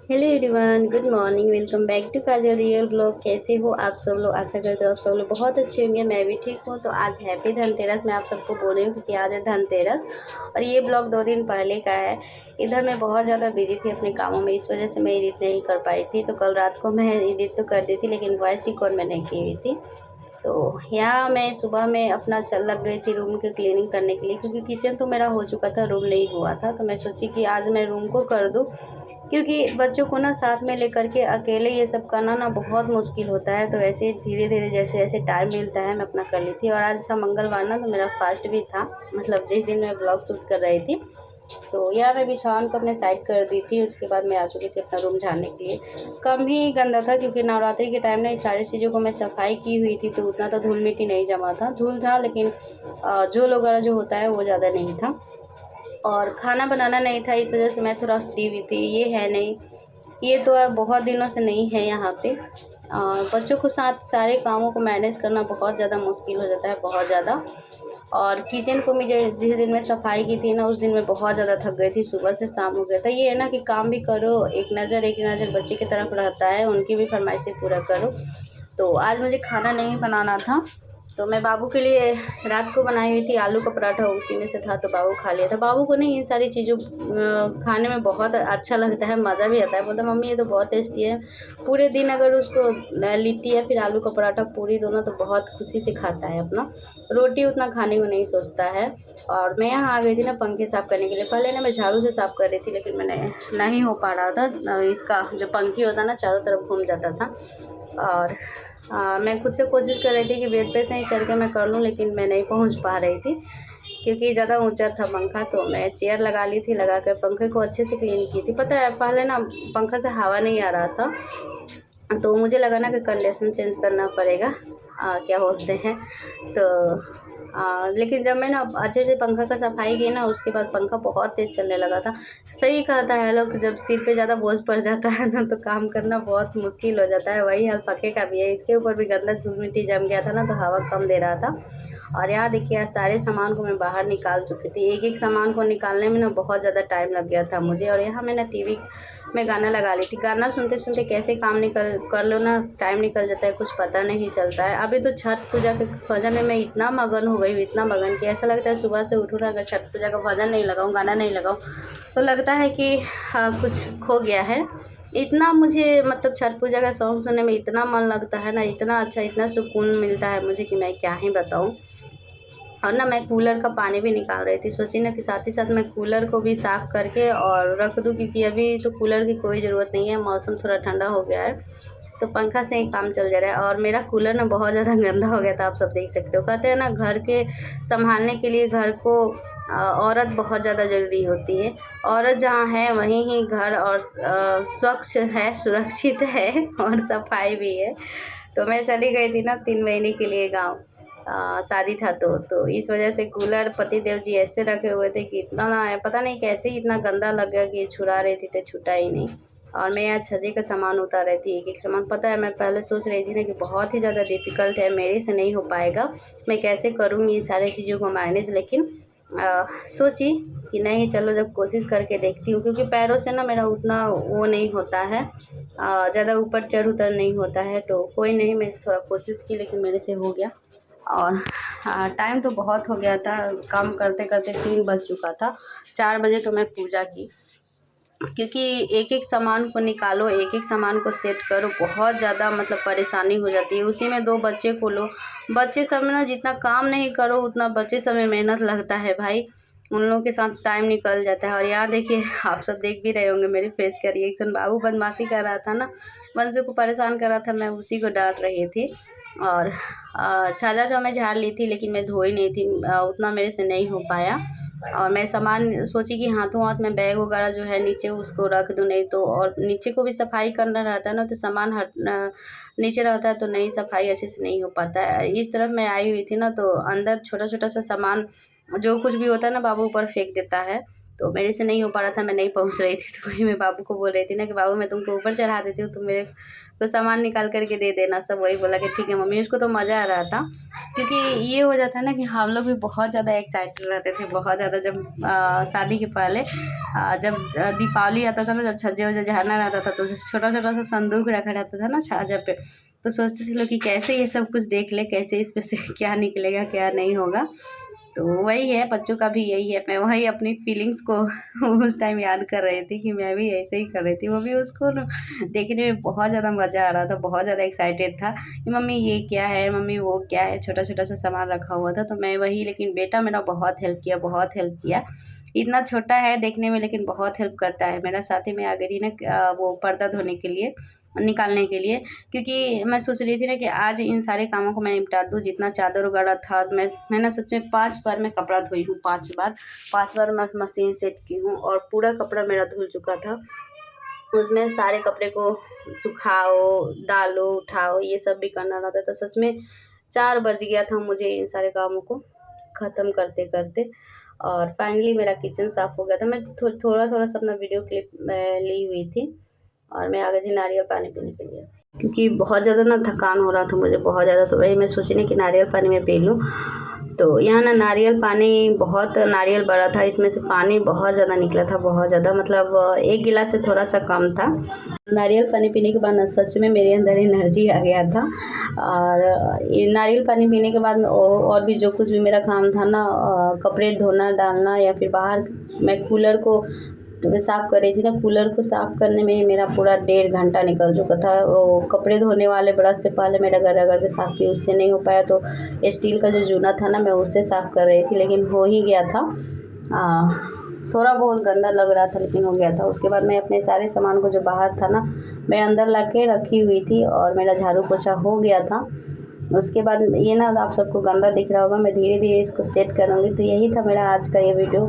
Hello everyone, good morning. Welcome back to Kajal real blog. कैसे हो आप सब लोग? आशा करते हो आप सब लोग बहुत अच्छे होंगे। मैं भी ठीक हूँ। तो आज हैप्पी धनतेरस मैं आप सबको बोल रही हूँ क्योंकि आज है धनतेरस और ये ब्लॉग 2 दिन पहले का है। इधर मैं बहुत ज़्यादा बिजी थी अपने कामों में, इस वजह से मैं एडिट नहीं कर पाई थी। तो कल रात को मैं एडिट तो कर दी थी लेकिन वॉइस रिकॉर्ड मैं नहीं की हुई थी। तो यहाँ मैं सुबह में अपना चल लग गई थी रूम की क्लीनिंग करने के लिए, क्योंकि किचन तो मेरा हो चुका था, रूम नहीं हुआ था। तो मैं सोची कि आज मैं रूम को कर दूँ, क्योंकि बच्चों को ना साथ में लेकर के अकेले ये सब करना ना बहुत मुश्किल होता है। तो ऐसे धीरे धीरे जैसे जैसे टाइम मिलता है मैं अपना कर ली थी। और आज था मंगलवार ना, तो मेरा फास्ट भी था, मतलब जिस दिन मैं ब्लॉग शूट कर रही थी। तो यार मैं बिछावन को अपने साइड कर दी थी। उसके बाद मैं आ चुकी थी अपना रूम झाड़ने के लिए। कम ही गंदा था क्योंकि नवरात्रि के टाइम ना ये सारी चीज़ों को मैं सफाई की हुई थी, तो उतना तो धूल मिट्टी नहीं जमा था। धूल था लेकिन झोल वगैरह जो होता है वो ज़्यादा नहीं था। और खाना बनाना नहीं था, इस वजह से मैं थोड़ा फ्री हुई थी। ये है नहीं, ये तो अब बहुत दिनों से नहीं है यहाँ पे। बच्चों को साथ सारे कामों को मैनेज करना बहुत ज़्यादा मुश्किल हो जाता है, बहुत ज़्यादा। और किचन को मुझे जिस दिन मैं सफाई की थी ना, उस दिन मैं बहुत ज़्यादा थक गई थी, सुबह से शाम हो गया था। ये है ना कि काम भी करो, एक नज़र बच्चे की तरफ रहता है, उनकी भी फरमाइशें पूरा करो। तो आज मुझे खाना नहीं बनाना था, तो मैं बाबू के लिए रात को बनाई हुई थी आलू का पराठा, उसी में से था तो बाबू खा लिया था। बाबू को नहीं इन सारी चीज़ों खाने में बहुत अच्छा लगता है, मज़ा भी आता है। बोलता मम्मी ये तो बहुत टेस्टी है। पूरे दिन अगर उसको लिट्टी या फिर आलू का पराठा पूरी दोनों तो बहुत खुशी से खाता है अपना। रोटी उतना खाने को नहीं सोचता है। और मैं यहाँ आ गई थी ना पंखे साफ़ करने के लिए। पहले ना मैं झाड़ू से साफ़ कर रही थी लेकिन मैंने नहीं हो पा रहा था। इसका जो पंखी होता ना चारों तरफ घूम जाता था। और मैं खुद से कोशिश कर रही थी कि बेड पे से ही चल के मैं कर लूँ, लेकिन मैं नहीं पहुँच पा रही थी क्योंकि ज़्यादा ऊंचा था पंखा। तो मैं चेयर लगा ली थी, लगा कर पंखे को अच्छे से क्लीन की थी। पता है पहले ना पंखा से हवा नहीं आ रहा था, तो मुझे लगा ना कि कंडीशन चेंज करना पड़ेगा, क्या बोलते हैं। तो लेकिन जब मैं ना अच्छे से पंखा का सफाई की ना, उसके बाद पंखा बहुत तेज़ चलने लगा था। सही कहता है लोग, जब सिर पे ज़्यादा बोझ पड़ जाता है ना तो काम करना बहुत मुश्किल हो जाता है। वही हाल पंखे का भी है, इसके ऊपर भी गंदा धूल मिट्टी जम गया था ना, तो हवा कम दे रहा था। और यहाँ देखिए सारे सामान को मैं बाहर निकाल चुकी थी। एक एक सामान को निकालने में ना बहुत ज़्यादा टाइम लग गया था मुझे। और यहाँ मैं ना टीवी में गाना लगा ली थी। गाना सुनते सुनते कैसे काम निकल कर लो ना, टाइम निकल जाता है, कुछ पता नहीं चलता है। अभी तो छठ पूजा के भजन में मैं इतना मगन हो गई हूँ, इतना मगन कि ऐसा लगता है सुबह से उठूँ ना, अगर छठ पूजा का भजन नहीं लगाऊँ, गाना नहीं लगाऊँ, तो लगता है कि कुछ खो गया है। इतना मुझे मतलब छठ पूजा का सॉन्ग सुनने में इतना मन लगता है ना, इतना अच्छा, इतना सुकून मिलता है मुझे कि मैं क्या ही बताऊँ। और ना मैं कूलर का पानी भी निकाल रही थी, सोची ना कि साथ ही साथ मैं कूलर को भी साफ़ करके और रख दूँ, क्योंकि अभी तो कूलर की कोई ज़रूरत नहीं है, मौसम थोड़ा ठंडा हो गया है, तो पंखा से ही काम चल जा रहा है। और मेरा कूलर ना बहुत ज़्यादा गंदा हो गया था, आप सब देख सकते हो। कहते हैं ना घर के संभालने के लिए घर को औरत बहुत ज़्यादा ज़रूरी होती है। औरत जहाँ है वहीं ही घर और स्वच्छ है, सुरक्षित है और सफाई भी है। तो मैं चली गई थी ना 3 महीने के लिए गाँव, शादी था। तो इस वजह से कूलर पति देव जी ऐसे रखे हुए थे कि इतना ना पता नहीं कैसे ही इतना गंदा लग गया कि छुड़ा रही थी तो छूटा ही नहीं। और मैं यहाँ छज्जे का सामान उतार रही थी, एक एक सामान। पता है मैं पहले सोच रही थी ना कि बहुत ही ज़्यादा डिफ़िकल्ट है, मेरे से नहीं हो पाएगा, मैं कैसे करूँगी इन सारी चीज़ों को मैनेज। लेकिन सोची कि नहीं चलो जब कोशिश करके देखती हूँ, क्योंकि पैरों से ना मेरा उतना वो नहीं होता है, ज़्यादा ऊपर चढ़ उतर नहीं होता है। तो कोई नहीं, मैं थोड़ा कोशिश की लेकिन मेरे से हो गया। और टाइम तो बहुत हो गया था, काम करते करते 3 बज चुका था। 4 बजे तो मैं पूजा की, क्योंकि एक एक सामान को निकालो, एक एक सामान को सेट करो, बहुत ज़्यादा मतलब परेशानी हो जाती है। उसी में 2 बच्चे को लो, बच्चे सब में ना जितना काम नहीं करो उतना बच्चे सब में मेहनत लगता है भाई, उन लोगों के साथ टाइम निकल जाता है। और यहाँ देखिए आप सब देख भी रहे होंगे मेरे फेस का रिएक्शन। बाबू बदमाशी कर रहा था ना, वंशु को परेशान कर रहा था, मैं उसी को डांट रही थी। और छाजा जो मैं झाड़ ली थी लेकिन मैं धोई नहीं थी, उतना मेरे से नहीं हो पाया। और मैं सामान सोची कि हाथों हाथ में बैग वगैरह जो है नीचे उसको रख दूँ, नहीं तो और नीचे को भी सफाई करना रहता है ना, तो सामान हट नीचे रहता है तो नहीं, सफाई अच्छे से नहीं हो पाता है। इस तरफ मैं आई हुई थी ना, तो अंदर छोटा छोटा सा सामान जो कुछ भी होता है ना बाबू ऊपर फेंक देता है, तो मेरे से नहीं हो पा रहा था, मैं नहीं पहुंच रही थी। तो वही मैं बाबू को बोल रही थी ना कि बाबू मैं तुमको ऊपर चढ़ा देती हूँ, तुम मेरे को सामान निकाल करके दे देना। सब वही बोला कि ठीक है मम्मी। उसको तो मज़ा आ रहा था, क्योंकि ये हो जाता है ना कि हम लोग भी बहुत ज़्यादा एक्साइटेड रहते थे, बहुत ज़्यादा। जब शादी के पहले जब दीपावली आता था ना, जब छज्जे वज्जे झाड़ना रहता था, तो छोटा छोटा सा संदूक रखा रहता था ना छाजा पे, तो सोचते थे लोग कि कैसे ये सब कुछ देख ले, कैसे इस पे से क्या निकलेगा क्या नहीं होगा। तो वही है, बच्चों का भी यही है। मैं वही अपनी फीलिंग्स को उस टाइम याद कर रही थी कि मैं भी ऐसे ही कर रही थी। वो भी उसको देखने में बहुत ज़्यादा मज़ा आ रहा था, बहुत ज़्यादा एक्साइटेड था कि मम्मी ये क्या है, मम्मी वो क्या है। छोटा छोटा सा सामान रखा हुआ था, तो मैं वही, लेकिन बेटा मेरा बहुत हेल्प किया, बहुत हेल्प किया। इतना छोटा है देखने में, लेकिन बहुत हेल्प करता है मेरा। साथ ही में आ गई थी ना वो पर्दा धोने के लिए, निकालने के लिए, क्योंकि मैं सोच रही थी ना कि आज इन सारे कामों को मैं निपटा दूँ। जितना चादर वगैरह था, मैं ना सच में 5 बार मैं कपड़ा धोई हूँ, 5 बार मैं मशीन सेट की हूँ, और पूरा कपड़ा मेरा धुल चुका था। उसमें सारे कपड़े को सुखाओ, डालो, उठाओ, ये सब भी करना रहता था। सच में 4 बज गया था मुझे इन सारे कामों को ख़त्म करते करते। और फाइनली मेरा किचन साफ़ हो गया था। मैं थोड़ा थोड़ा सा अपना वीडियो क्लिप ली हुई थी, और मैं आ गई थी नारियल पानी पीने के लिए, क्योंकि बहुत ज़्यादा ना थकान हो रहा था मुझे, बहुत ज़्यादा। तो वही मैं सोची ना कि नारियल पानी मैं पी लूँ। तो यहाँ ना नारियल पानी, बहुत नारियल बड़ा था, इसमें से पानी बहुत ज़्यादा निकला था, बहुत ज़्यादा, मतलब 1 गिलास से थोड़ा सा कम था। नारियल पानी पीने के बाद ना सच में मेरे अंदर एनर्जी आ गया था। और ये नारियल पानी पीने के बाद और भी जो कुछ भी मेरा काम था ना, कपड़े धोना, डालना, या फिर बाहर मैं कूलर को साफ़ कर रही थी ना, कूलर को साफ़ करने में ही मेरा पूरा 1.5 घंटा निकल चुका था। वो कपड़े धोने वाले ब्रश से पहले मैं रगड़ रगड़ के साफ़ की, उससे नहीं हो पाया, तो स्टील का जो जूना था ना, मैं उससे साफ़ कर रही थी, लेकिन हो ही गया था। थोड़ा बहुत गंदा लग रहा था, लेकिन हो गया था। उसके बाद मैं अपने सारे सामान को जो बाहर था ना, मैं अंदर ला के रखी हुई थी, और मेरा झाड़ू पोछा हो गया था। उसके बाद ये ना आप सबको गंदा दिख रहा होगा, मैं धीरे धीरे इसको सेट करूँगी। तो यही था मेरा आज का ये वीडियो।